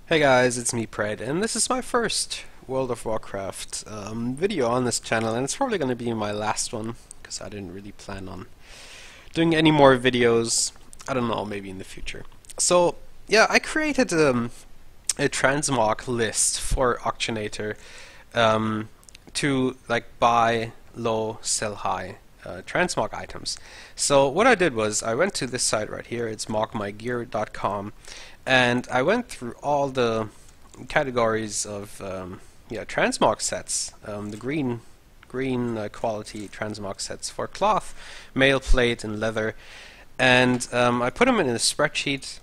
Hey guys, it's me Pred, and this is my first World of Warcraft video on this channel, and it's probably going to be my last one, because I didn't really plan on doing any more videos. I don't know, maybe in the future. So, yeah, I created a Transmog list for Auctionator to like buy low, sell high Transmog items. So what I did was I went to this site right here, it's mogmygear.com, and I went through all the categories of transmog sets, the green quality transmog sets for cloth, mail plate, and leather, and I put them in a spreadsheet,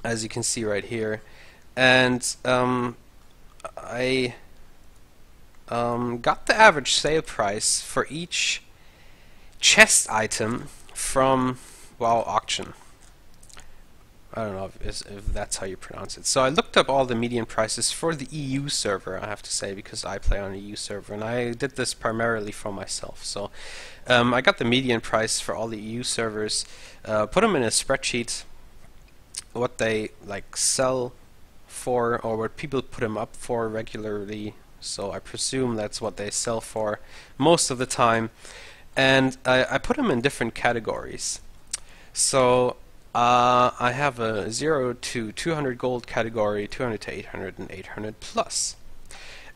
as you can see right here, and I got the average sale price for each chest item from WoW auction. I don't know if that's how you pronounce it. So I looked up all the median prices for the EU server, I have to say, because I play on a EU server, and I did this primarily for myself. So I got the median price for all the EU servers, put them in a spreadsheet, what they like sell for, or what people put them up for regularly. So I presume that's what they sell for most of the time, and I put them in different categories. So I have a 0 to 200 gold category, 200 to 800, and 800 plus.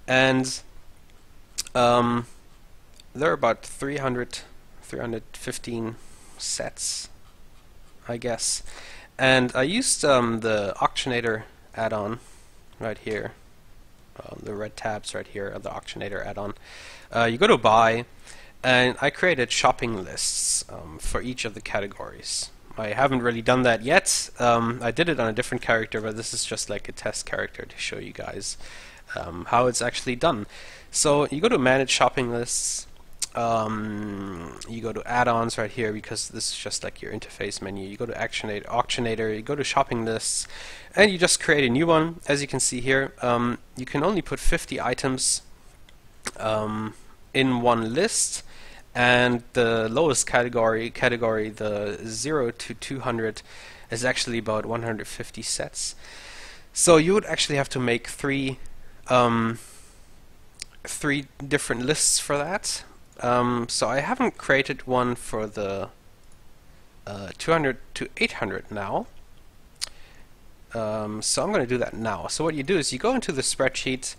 And there are about 315 sets, I guess. And I used the Auctionator add-on right here, the red tabs right here of the Auctionator add-on. You go to buy, and I created shopping lists for each of the categories. I haven't really done that yet. I did it on a different character, but this is just like a test character to show you guys how it's actually done. So you go to manage shopping lists, you go to add-ons right here, because this is just like your interface menu. You go to Auctionator, you go to shopping lists, and you just create a new one. As you can see here, you can only put 50 items in one list, and the lowest category, the 0 to 200, is actually about 150 sets. So you would actually have to make three different lists for that. So I haven't created one for the 200 to 800 now. So I'm going to do that now. So what you do is you go into the spreadsheet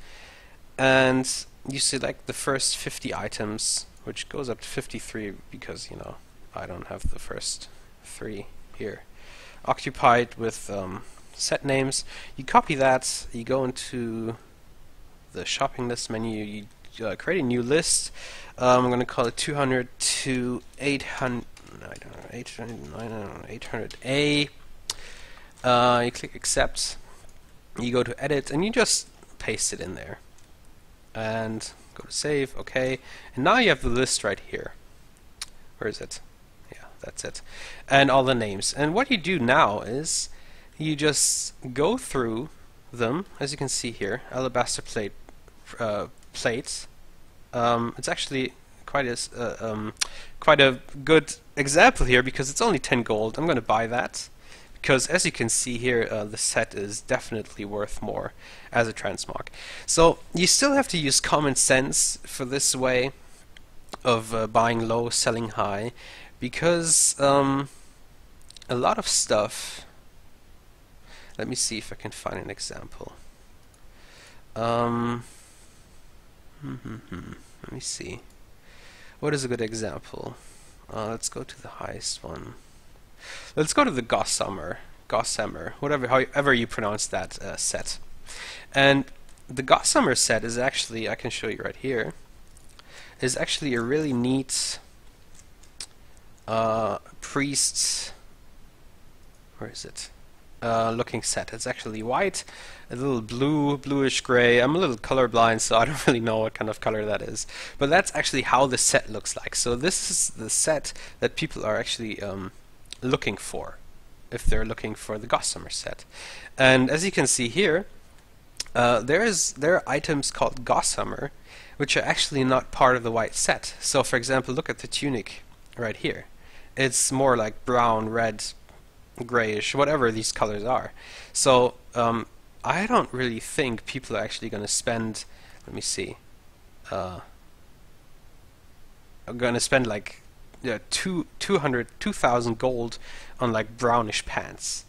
and you select the first 50 items, which goes up to 53 because, you know, I don't have the first 3 here occupied with set names. You copy that, you go into the shopping list menu, you create a new list. I'm going to call it 200 to 800, I don't know, 800A. You click accept, you go to edit, and you just paste it in there. And go to save, okay, and now you have the list right here. Where is it? Yeah, that's it. And all the names. And what you do now is you just go through them, as you can see here, alabaster plate plates. It's actually quite a good example here, because it's only 10 gold. I'm going to buy that, because as you can see here, the set is definitely worth more as a transmog. So you still have to use common sense for this way of buying low, selling high, because a lot of stuff... Let me see if I can find an example. Let me see. What is a good example? Let's go to the highest one. Let's go to the Gossamer, however you pronounce that set. And the Gossamer set is actually, I can show you right here, is actually a really neat priest, where is it? Looking set. It's actually white, a little bluish gray. I'm a little colorblind, so I don't really know what kind of color that is. But that's actually how the set looks like. So this is the set that people are actually looking for, if they're looking for the Gossamer set. And as you can see here, there are items called Gossamer, which are actually not part of the white set. So for example, look at the tunic right here. It's more like brown, red, grayish, whatever these colors are. So I don't really think people are actually going to spend. Let me see. Are going to spend like 2,000 gold on like brownish pants.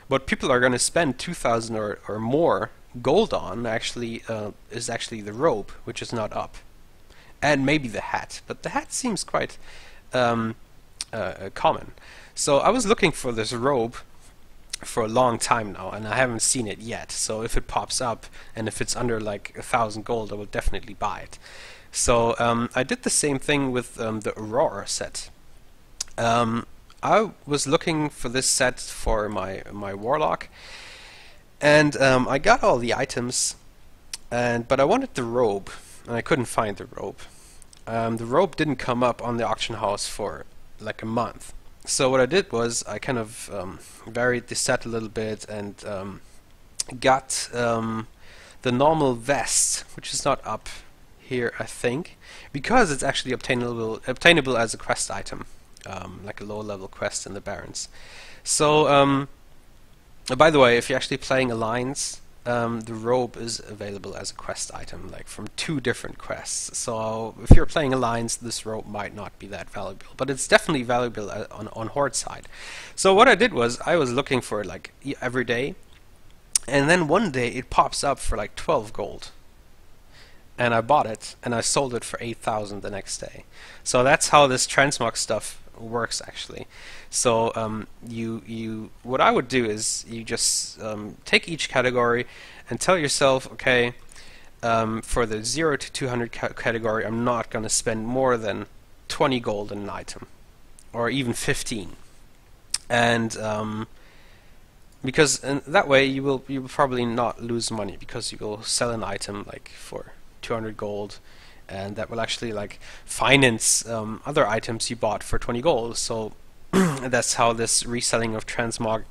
What people are going to spend 2,000 or more gold on actually is actually the robe, which is not up, and maybe the hat. But the hat seems quite common. So I was looking for this robe for a long time now, and I haven't seen it yet. So if it pops up and if it's under like 1,000 gold, I will definitely buy it. So I did the same thing with the Aurora set. I was looking for this set for my Warlock, and I got all the items, but I wanted the robe, and I couldn't find the robe. The robe didn't come up on the auction house for like a month. So what I did was I kind of varied the set a little bit and got the normal vest, which is not up here, I think, because it's actually obtainable as a quest item, like a low-level quest in the Barrens. So, by the way, if you're actually playing Alliance, the robe is available as a quest item, like from 2 different quests. So if you're playing Alliance, this robe might not be that valuable, but it's definitely valuable on Horde side. So what I did was I was looking for it like every day, and then one day it pops up for like 12 gold. And I bought it, and I sold it for 8,000 the next day. So that's how this Transmog stuff works, actually. So what I would do is you just take each category and tell yourself, okay, for the 0 to 200 category, I'm not going to spend more than 20 gold in an item, or even 15. And because that way you will probably not lose money, because you will sell an item like for 200 gold, and that will actually like finance other items you bought for 20 gold. So that's how this reselling of Transmog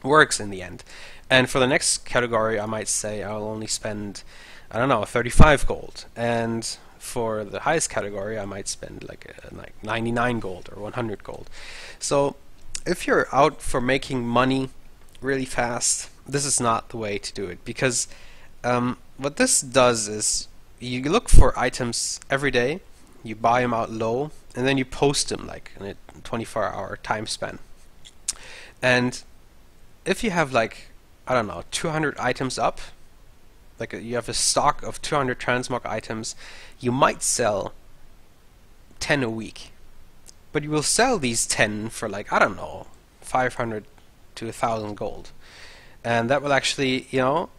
works in the end. And for the next category, I might say I'll only spend, I don't know, 35 gold, and for the highest category I might spend like 99 gold or 100 gold. So if you're out for making money really fast, this is not the way to do it, because what this does is you look for items every day, you buy them out low, and then you post them like in a 24-hour time span. And if you have like, I don't know, 200 items up, like you have a stock of 200 Transmog items, you might sell 10 a week. But you will sell these 10 for like, I don't know, 500 to 1,000 gold. And that will actually, you know,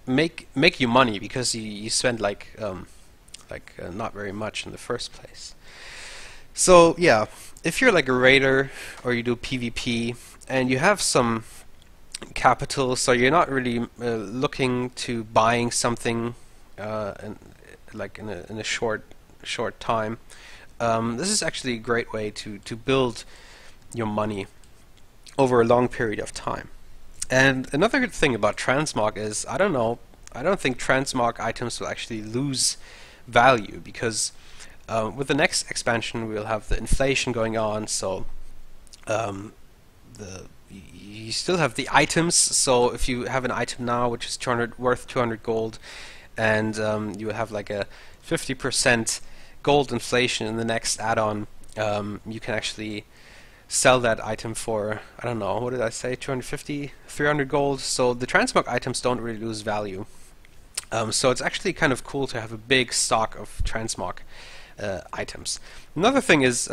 make you money, because you spend like not very much in the first place. So yeah, if you're like a raider or you do PvP and you have some capital, so you're not really looking to buying something in a short time, this is actually a great way to build your money over a long period of time. And another good thing about Transmog is, I don't think Transmog items will actually lose value, because with the next expansion we'll have the inflation going on, so you still have the items. So if you have an item now which is worth 200 gold, and you have like a 50% gold inflation in the next add-on, you can actually sell that item for, I don't know, what did I say, 250, 300 gold. So the Transmog items don't really lose value. So it's actually kind of cool to have a big stock of Transmog items. Another thing is,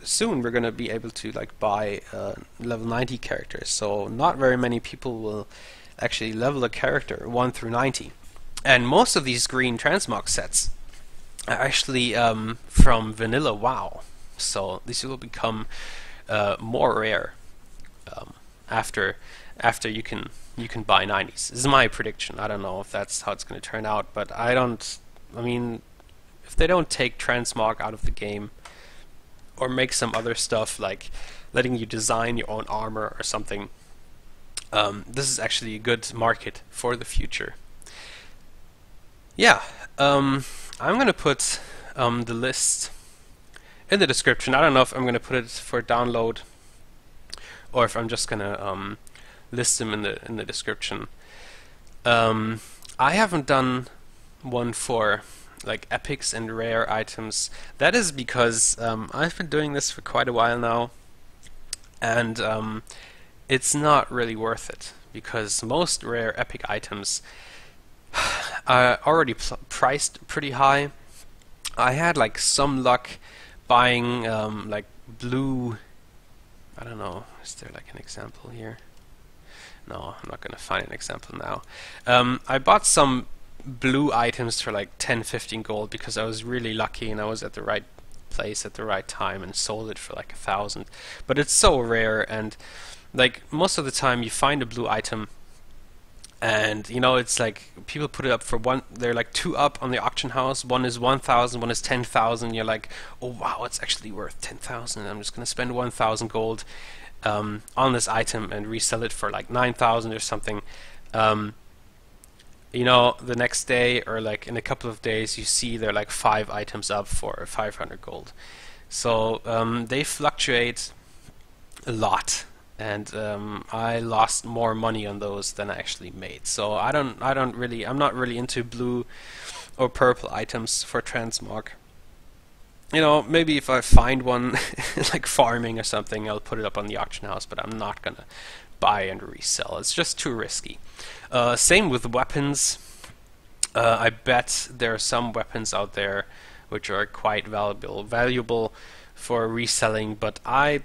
soon we're going to be able to like buy level 90 characters. So not very many people will actually level a character 1 through 90. And most of these green Transmog sets are actually from vanilla WoW. So these will become more rare after you can buy 90s. This is my prediction. I don't know if that's how it's going to turn out, but I mean, if they don't take Transmog out of the game, or make some other stuff like letting you design your own armor or something, this is actually a good market for the future. Yeah, I'm going to put the list in the description. I don't know if I'm going to put it for download, or if I'm just going to list them in the description. I haven't done one for like epics and rare items. That is because I've been doing this for quite a while now, and it's not really worth it, because most rare epic items are already priced pretty high. I had like some luck buying like blue, I don't know, is there like an example here? No, I'm not going to find an example now. I bought some blue items for like 10-15 gold because I was really lucky and I was at the right place at the right time and sold it for like 1,000. But it's so rare, and like most of the time you find a blue item and you know, it's like people put it up for one, they're like 2 up on the auction house, one is 1,000, one is 10,000. You're like, oh wow, it's actually worth 10,000. I'm just going to spend 1,000 gold on this item and resell it for like 9,000 or something. You know, the next day or like in a couple of days you see they're like 5 items up for 500 gold. So they fluctuate a lot, and I lost more money on those than I actually made. So I'm not really into blue or purple items for Transmog. You know, maybe if I find one like farming or something, I'll put it up on the auction house, but I'm not gonna buy and resell. It's just too risky. Same with weapons. I bet there are some weapons out there which are quite valuable for reselling, but I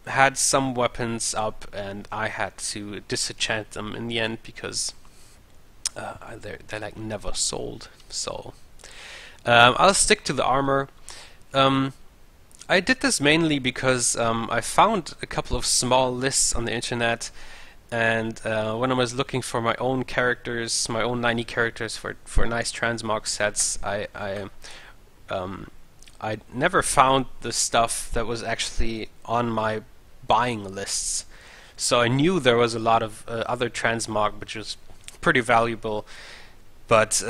had some weapons up and I had to disenchant them in the end because they're like never sold. So I'll stick to the armor. I did this mainly because I found a couple of small lists on the internet, and when I was looking for my own characters, my own 90 characters for nice transmog sets, I never found the stuff that was actually on my buying lists. So I knew there was a lot of other transmog which was pretty valuable, but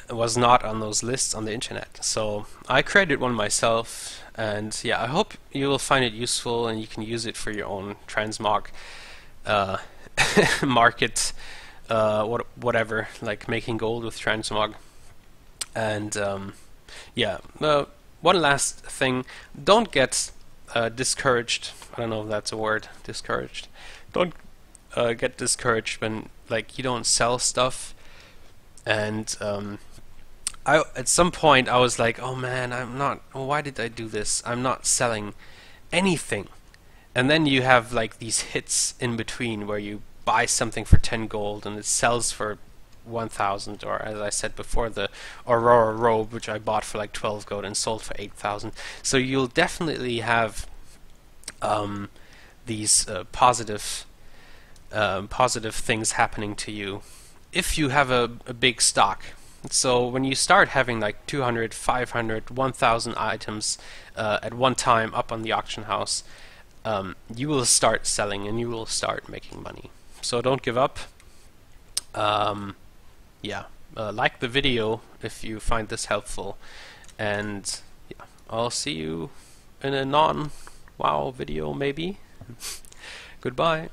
it was not on those lists on the internet. So I created one myself, and yeah, I hope you will find it useful and you can use it for your own transmog market, whatever, like making gold with transmog. And yeah, one last thing, don't get discouraged. I don't know if that's a word, discouraged. Don't get discouraged when like you don't sell stuff. And at some point I was like, oh man, why did I do this? I'm not selling anything. And then you have like these hits in between where you buy something for 10 gold and it sells for 1,000, or as I said before, the Aurora robe, which I bought for like 12 gold and sold for 8,000. So you'll definitely have these positive things happening to you if you have a big stock. So when you start having like 200, 500, 1,000 items at one time up on the auction house, you will start selling and you will start making money. So don't give up. Yeah, like the video if you find this helpful, and yeah, I'll see you in a non-WoW video maybe. Goodbye.